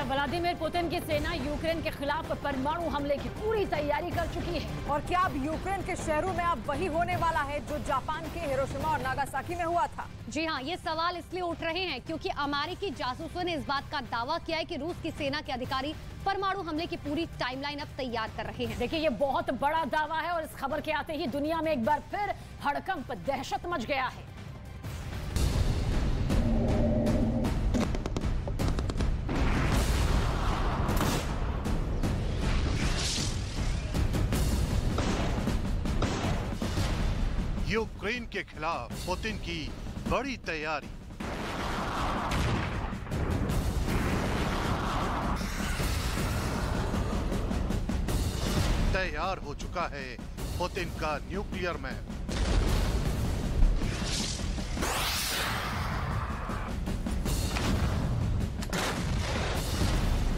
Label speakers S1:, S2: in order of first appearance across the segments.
S1: Vladimir Putin की सेना Ukraine के खिलाफ परमाणु हमले की पूरी तैयारी कर चुकी है।
S2: और क्या अब यूक्रेन के शहरों में अब वही होने वाला है जो जापान के हिरोशिमा और नागासाकी में हुआ था?
S3: जी हाँ, ये सवाल इसलिए उठ रहे हैं क्योंकि अमेरिकी जासूसों ने इस बात का दावा किया है कि रूस की सेना के अधिकारी परमाणु हमले की पूरी टाइमलाइन अब तैयार कर रहे हैं।
S1: देखिए, ये बहुत बड़ा दावा है और इस खबर के आते ही दुनिया में एक बार फिर हड़कंप, दहशत मच गया है।
S4: यूक्रेन के खिलाफ पुतिन की बड़ी तैयारी। तैयार हो चुका है पुतिन का न्यूक्लियर मैप।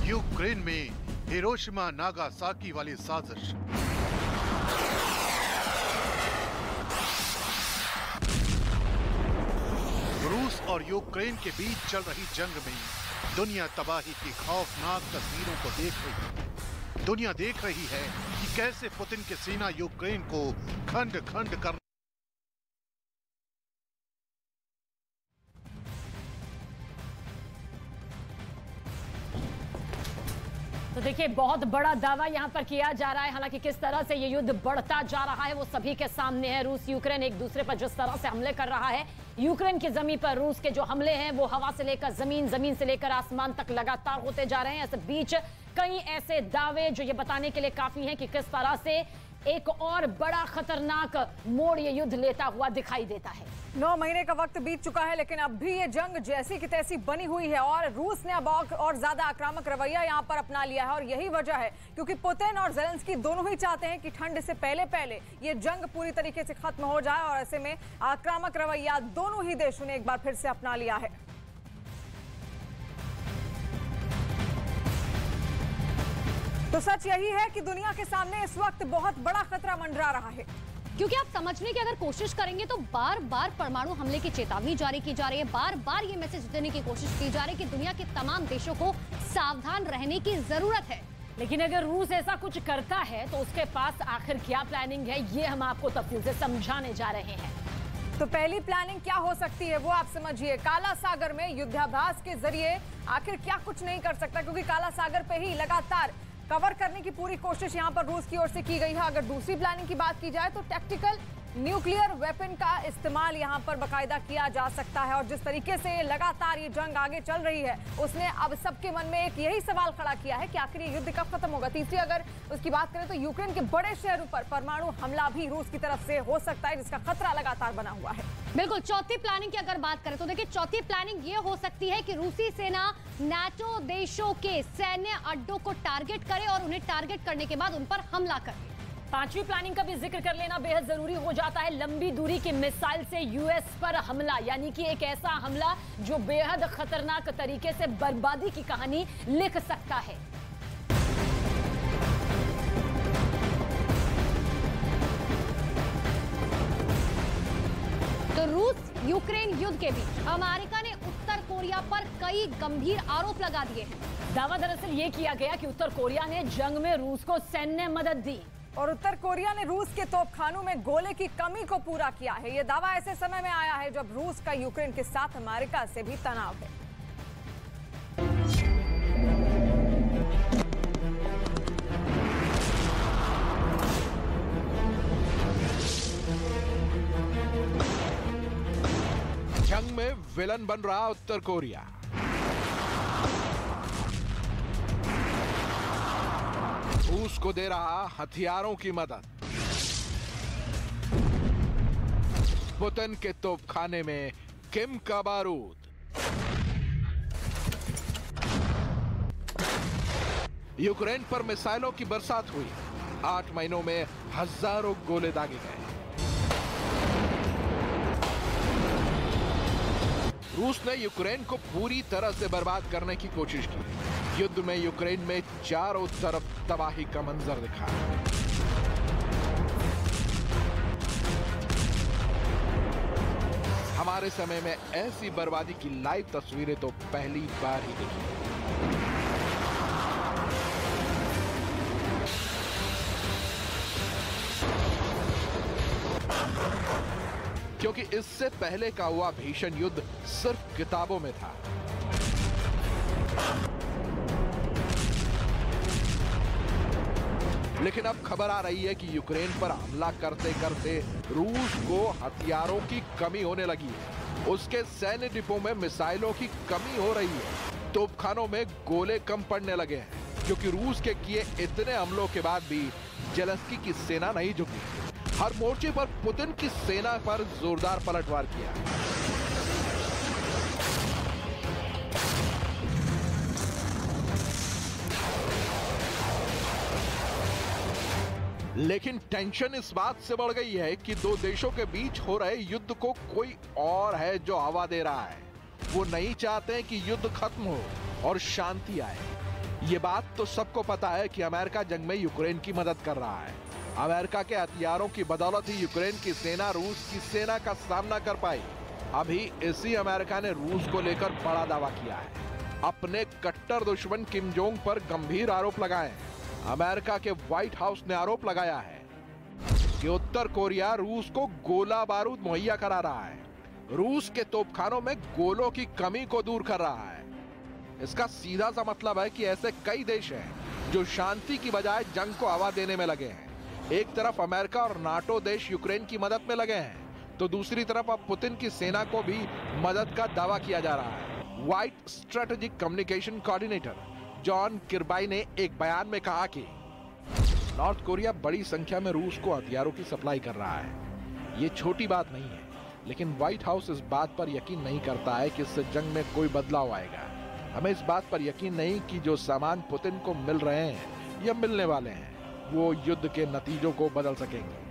S4: यूक्रेन में हिरोशिमा नागासाकी वाली साजिश। रूस और यूक्रेन के बीच चल रही जंग में दुनिया तबाही की खौफनाक तस्वीरों को देख रही है। दुनिया देख रही है कि कैसे पुतिन की सेना यूक्रेन को खंड खंड कर।
S1: तो देखिए, बहुत बड़ा दावा यहां पर किया जा रहा है। हालांकि किस तरह से ये युद्ध बढ़ता जा रहा है वो सभी के सामने है। रूस यूक्रेन एक दूसरे पर जिस तरह से हमले कर रहा है, यूक्रेन की जमीन पर रूस के जो हमले हैं वो हवा से लेकर जमीन, जमीन से लेकर आसमान तक लगातार होते जा रहे हैं। इस बीच कई ऐसे दावे जो ये बताने के लिए काफी हैं कि किस तरह से एक और बड़ा खतरनाक मोड़ ये युद्ध लेता हुआ दिखाई देता है।
S2: 9 महीने का वक्त बीत चुका है, लेकिन अब भी ये जंग जैसी की तैसी बनी हुई है और रूस ने अब और ज्यादा आक्रामक रवैया यहाँ पर अपना लिया है। और यही वजह है क्योंकि पुतिन और ज़ेलेंस्की दोनों ही चाहते हैं कि ठंड से पहले पहले ये जंग पूरी तरीके से खत्म हो जाए। और ऐसे में आक्रामक रवैया दोनों ही देशों ने एक बार फिर से अपना लिया है। तो सच यही है कि दुनिया के सामने इस वक्त बहुत बड़ा खतरा मंडरा रहा है,
S3: क्योंकि आप समझने की अगर कोशिश करेंगे तो बार बार परमाणु हमले की चेतावनी जारी की जा रही है। बार बार ये मैसेज देने की कोशिश की जा रही है कि दुनिया के तमाम देशों को सावधान रहने की जरूरत है।
S1: लेकिन अगर रूस ऐसा कुछ करता है तो उसके पास आखिर क्या प्लानिंग है, ये हम आपको तफसील से समझाने जा रहे हैं।
S2: तो पहली प्लानिंग क्या हो सकती है वो आप समझिए। काला सागर में युद्धाभ्यास के जरिए आखिर क्या कुछ नहीं कर सकता, क्योंकि काला सागर पे ही लगातार कवर करने की पूरी कोशिश यहां पर रूस की ओर से की गई है। अगर दूसरी प्लानिंग की बात की जाए तो टैक्टिकल न्यूक्लियर वेपन का इस्तेमाल यहां पर बकायदा किया जा सकता है। और जिस तरीके से लगातार ये जंग आगे चल रही है उसने अब सबके मन में एक यही सवाल खड़ा किया है कि आखिर ये युद्ध कब खत्म होगा। तीसरी अगर उसकी बात करें तो यूक्रेन के बड़े शहरों पर परमाणु हमला भी रूस की तरफ से हो सकता है, जिसका खतरा लगातार बना हुआ है।
S3: बिल्कुल। चौथी प्लानिंग की अगर बात करें तो देखिए, चौथी प्लानिंग ये हो सकती है कि रूसी सेना नाटो देशों के सैन्य अड्डों को टारगेट करे और उन्हें टारगेट करने के बाद उन पर हमला करे।
S1: पांचवी प्लानिंग का भी जिक्र कर लेना बेहद जरूरी हो जाता है। लंबी दूरी की मिसाइल से यूएस पर हमला, यानी कि एक ऐसा हमला जो बेहद खतरनाक तरीके से बर्बादी की कहानी लिख सकता है।
S3: तो रूस यूक्रेन युद्ध के बीच अमेरिका ने उत्तर कोरिया पर कई गंभीर आरोप लगा दिए हैं।
S1: दावा दरअसल ये किया गया कि उत्तर कोरिया ने जंग में रूस को सैन्य मदद दी
S2: और उत्तर कोरिया ने रूस के तोपखानों में गोले की कमी को पूरा किया है। यह दावा ऐसे समय में आया है जब रूस का यूक्रेन के साथ अमेरिका से भी तनाव है।
S5: जंग में विलन बन रहा उत्तर कोरिया। रूस को दे रहा हथियारों की मदद। पुतिन के तोपखाने में किम का बारूद। यूक्रेन पर मिसाइलों की बरसात हुई। 8 महीनों में हजारों गोले दागे गए। रूस ने यूक्रेन को पूरी तरह से बर्बाद करने की कोशिश की। युद्ध में यूक्रेन में चारों तरफ तबाही का मंजर दिखा। हमारे समय में ऐसी बर्बादी की लाइव तस्वीरें तो पहली बार ही देखी। क्योंकि इससे पहले का हुआ भीषण युद्ध सिर्फ किताबों में था। लेकिन अब खबर आ रही है कि यूक्रेन पर हमला करते करते रूस को हथियारों की कमी होने लगी है। उसके सैन्य डिपो में मिसाइलों की कमी हो रही है, तोपखानों में गोले कम पड़ने लगे हैं, क्योंकि रूस के किए इतने हमलों के बाद भी जेलेंस्की की सेना नहीं झुकी। हर मोर्चे पर पुतिन की सेना पर जोरदार पलटवार किया। लेकिन टेंशन इस बात से बढ़ गई है कि दो देशों के बीच हो रहे युद्ध को कोई और है जो हवा दे रहा है। वो नहीं चाहते कि युद्ध खत्म हो और शांति आए। ये बात तो सबको पता है कि अमेरिका जंग में यूक्रेन की मदद कर रहा है। अमेरिका के हथियारों की बदौलत ही यूक्रेन की सेना रूस की सेना का सामना कर पाई। अभी इसी अमेरिका ने रूस को लेकर बड़ा दावा किया है। अपने कट्टर दुश्मन किम जोंग पर गंभीर आरोप लगाए। अमेरिका के व्हाइट हाउस ने आरोप लगाया है कि उत्तर कोरिया रूस को गोला बारूद मुहैया करा रहा है, रूस के तोपखानों में गोलों की कमी को दूर कर रहा है। इसका सीधा सा मतलब है कि ऐसे कई देश हैं जो शांति की बजाय जंग को हवा देने में लगे हैं। एक तरफ अमेरिका और नाटो देश यूक्रेन की मदद में लगे हैं, तो दूसरी तरफ अब पुतिन की सेना को भी मदद का दावा किया जा रहा है। White strategic communication coordinator John Kirby ने एक बयान में कहा कि नॉर्थ कोरिया बड़ी संख्या में रूस को हथियारों की सप्लाई कर रहा है। ये छोटी बात नहीं है, लेकिन व्हाइट हाउस इस बात पर यकीन नहीं करता है कि इससे जंग में कोई बदलाव आएगा। हमें इस बात पर यकीन नहीं कि जो सामान पुतिन को मिल रहे हैं या मिलने वाले हैं वो युद्ध के नतीजों को बदल सकेंगे।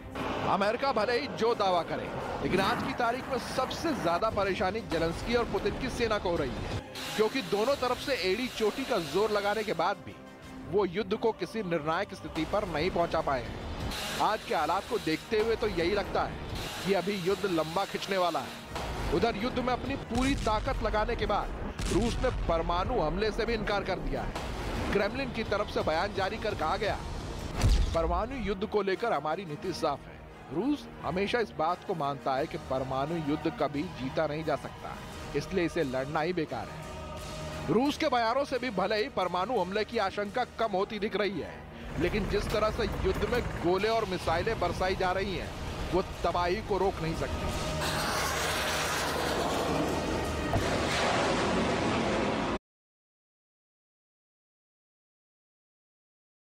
S5: अमेरिका भले ही जो दावा करे, लेकिन आज की तारीख में सबसे ज्यादा परेशानी जेलेंस्की और पुतिन की सेना को हो रही है, क्योंकि दोनों तरफ से एड़ी चोटी का जोर लगाने के बाद भी वो युद्ध को किसी निर्णायक स्थिति पर नहीं पहुंचा पाए। आज के हालात को देखते हुए तो यही लगता है कि अभी युद्ध लंबा खिंचने वाला है। उधर युद्ध में अपनी पूरी ताकत लगाने के बाद रूस ने परमाणु हमले से भी इनकार कर दिया है। क्रेमलिन की तरफ से बयान जारी कर कहा गया, परमाणु युद्ध को लेकर हमारी नीति साफ है। रूस हमेशा इस बात को मानता है कि परमाणु युद्ध कभी जीता नहीं जा सकता, इसलिए इसे लड़ना ही बेकार है। रूस के बयानों से भी भले ही परमाणु हमले की आशंका कम होती दिख रही है, लेकिन जिस तरह से युद्ध में गोले और मिसाइलें बरसाई जा रही हैं, वो तबाही को रोक नहीं सकती।